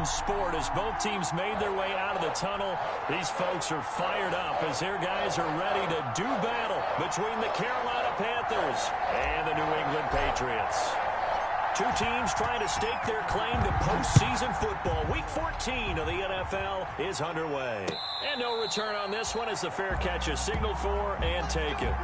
in sport as both teams made their way out of the tunnel. These folks are fired up as their guys are ready to do battle between the Carolina Panthers and the New England Patriots. Two teams trying to stake their claim to postseason football. Week 14 of the NFL is underway. And no return on this one as the fair catch is signaled for and taken.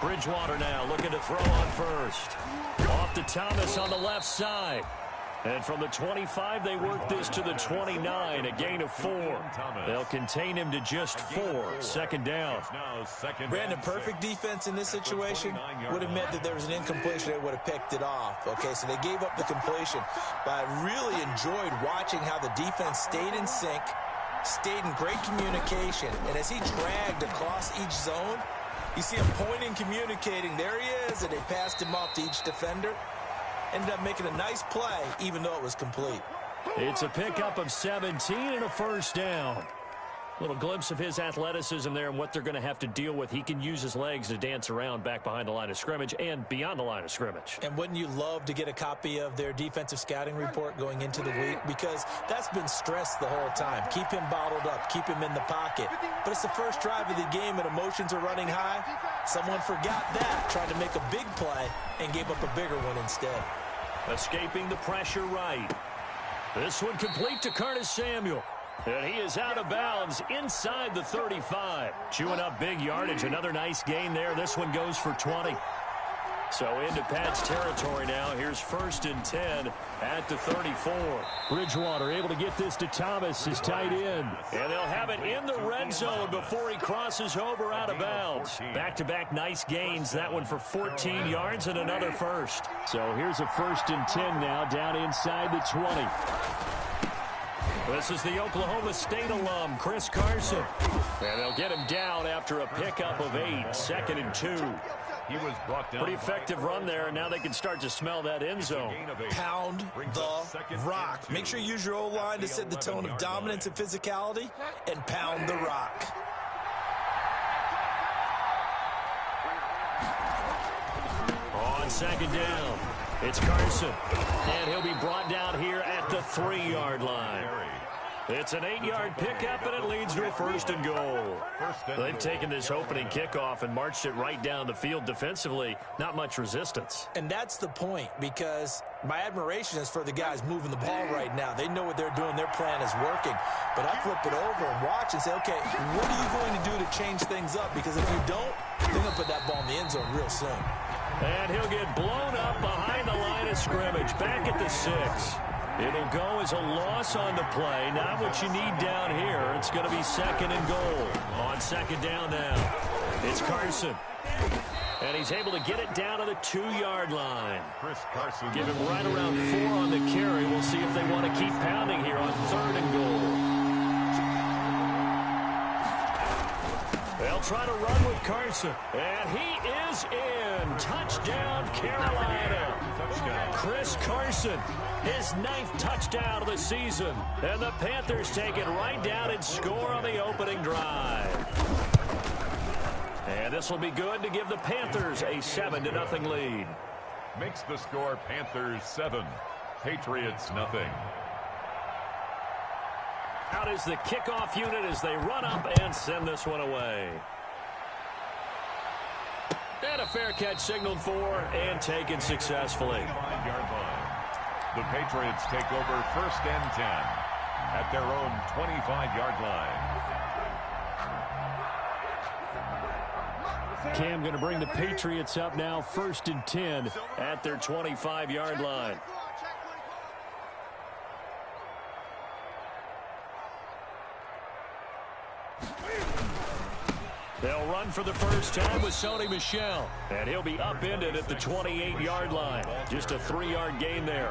Bridgewater now looking to throw on first. Off to Thomas on the left side. And from the 25, they work this to the 29, a gain of 4. They'll contain him to just 4. Second down. Brandon, perfect defense in this situation would have meant that there was an incompletion. They would have picked it off. Okay, so they gave up the completion. But I really enjoyed watching how the defense stayed in sync, stayed in great communication. And as he dragged across each zone, you see him pointing, communicating. There he is, and they passed him off to each defender. Ended up making a nice play, even though it was complete. It's a pickup of 17 and a first down. Little glimpse of his athleticism there and what they're going to have to deal with. He can use his legs to dance around back behind the line of scrimmage and beyond the line of scrimmage. And wouldn't you love to get a copy of their defensive scouting report going into the week? Because that's been stressed the whole time. Keep him bottled up. Keep him in the pocket. But it's the first drive of the game and emotions are running high. Someone forgot that, tried to make a big play, and gave up a bigger one instead. Escaping the pressure right. This one complete to Curtis Samuel. And he is out of bounds inside the 35. Chewing up big yardage. Another nice gain there. This one goes for 20. So into Pat's territory now. Here's 1st and 10 at the 34. Bridgewater able to get this to Thomas, his tight end. And they'll have it in the red zone before he crosses over out of bounds. Back-to-back nice gains. That one for 14 yards and another first. So here's a 1st and 10 now down inside the 20. This is the Oklahoma State alum, Chris Carson. And they'll get him down after a pickup of 8, 2nd and 2. He was brought down. Pretty effective run there, and now they can start to smell that end zone. Pound the rock. Make sure you use your O-line to set the tone of dominance and physicality, and pound the rock. On 2nd down, it's Carson. And he'll be brought down here at the 3-yard line. It's an 8-yard pickup, and it leads to a 1st and goal. They've taken this opening kickoff and marched it right down the field defensively. Not much resistance. And that's the point, because my admiration is for the guys moving the ball right now. They know what they're doing. Their plan is working. But I flip it over and watch and say, okay, what are you going to do to change things up? Because if you don't, they're going to put that ball in the end zone real soon. And he'll get blown up behind the line of scrimmage. Back at the 6. It'll go as a loss on the play. Not what you need down here. It's going to be 2nd and goal. On 2nd down now, it's Carson. And he's able to get it down to the 2-yard line. Chris Carson. Give him right around 4 on the carry. We'll see if they want to keep pounding here on 3rd and goal. They'll try to run with Carson. And he is in. Touchdown, Carolina. Chris Carson, his 9th touchdown of the season. And the Panthers take it right down and score on the opening drive. And this will be good to give the Panthers a 7-0 lead. Makes the score Panthers 7, Patriots nothing. Out is the kickoff unit as they run up and send this one away. And a fair catch signaled for and taken successfully. 5-yard line. The Patriots take over 1st and 10 at their own 25-yard line. Cam going to bring the Patriots up now 1st and 10 at their 25-yard line. They'll run for the first time with Sony Michel. And he'll be upended at the 28-yard line. Just a 3-yard gain there.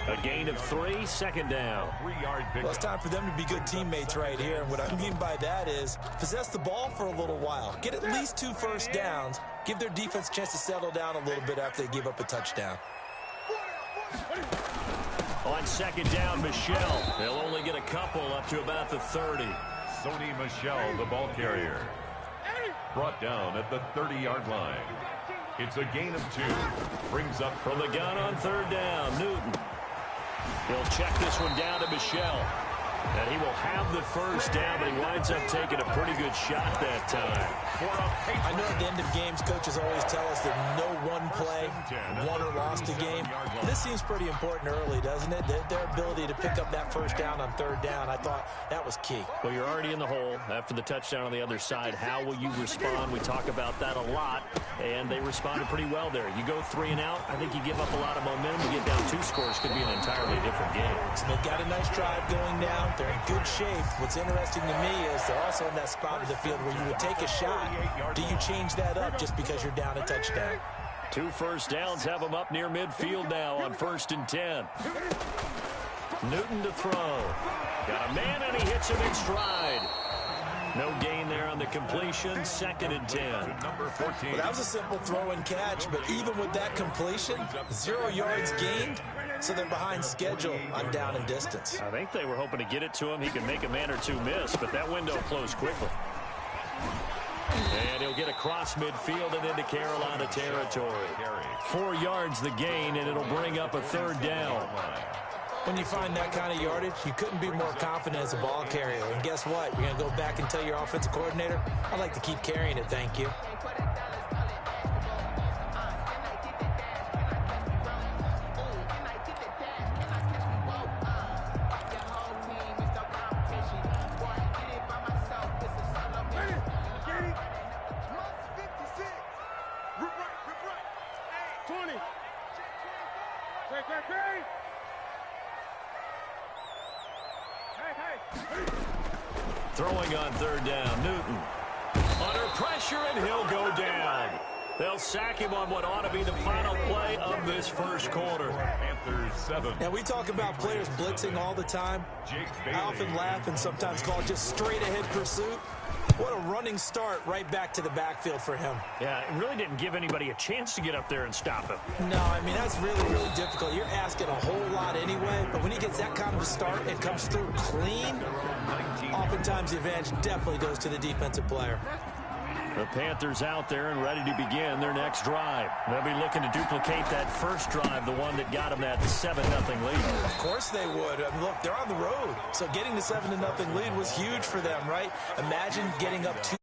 A gain of 3, second down. Well, it's time for them to be good teammates right here. And what I mean by that is possess the ball for a little while. Get at least 2 first downs. Give their defense a chance to settle down a little bit after they give up a touchdown. On second down, Michel. They'll only get a couple up to about the 30. Sony Michel, the ball carrier. Brought down at the 30-yard line. It's a gain of 2. Brings up from the gun on third down, Newton. He'll check this one down to Michel. And he will have the first down, but he winds up taking a pretty good shot that time. I know at the end of games, coaches always tell us that no one play won or lost a game. But this seems pretty important early, doesn't it? Their ability to pick up that first down on third down, I thought that was key. Well, you're already in the hole after the touchdown on the other side. How will you respond? We talk about that a lot, and they responded pretty well there. You go 3 and out, I think you give up a lot of momentum. You get down 2 scores, could be an entirely different game. So they've got a nice drive going now. They're in good shape. What's interesting to me is they're also in that spot of the field where you would take a shot. Do you change that up just because you're down a touchdown? 2 first downs have them up near midfield now on 1st and 10. Newton to throw. Got a man, and he hits him in stride. No gain there on the completion. 2nd and 10. Number 14. Well, that was a simple throw and catch, but even with that completion, 0 yards gained, so they're behind schedule on down and distance. I think they were hoping to get it to him. He could make a man or 2 miss, but that window closed quickly. And he'll get across midfield and into Carolina territory. 4 yards the gain, and it'll bring up a 3rd down. When you find that kind of yardage, you couldn't be more confident as a ball carrier. And guess what? You're going to go back and tell your offensive coordinator, I'd like to keep carrying it, thank you. Throwing on 3rd down, Newton. Under pressure, and he'll go down. They'll sack him on what ought to be the final play of this first quarter. Panthers 7. Now, we talk about players blitzing all the time. I often laugh and sometimes call it just straight-ahead pursuit. What a running start right back to the backfield for him. Yeah, it really didn't give anybody a chance to get up there and stop him. No, I mean, that's really, really difficult. You're asking a whole lot anyway, but when he gets that kind of a start and comes through clean, oftentimes the advantage definitely goes to the defensive player. The Panthers out there and ready to begin their next drive. They'll be looking to duplicate that first drive, the one that got them that 7-0 lead. Of course they would. I mean, look, they're on the road. So getting the 7-0 lead was huge for them, right? Imagine getting up 2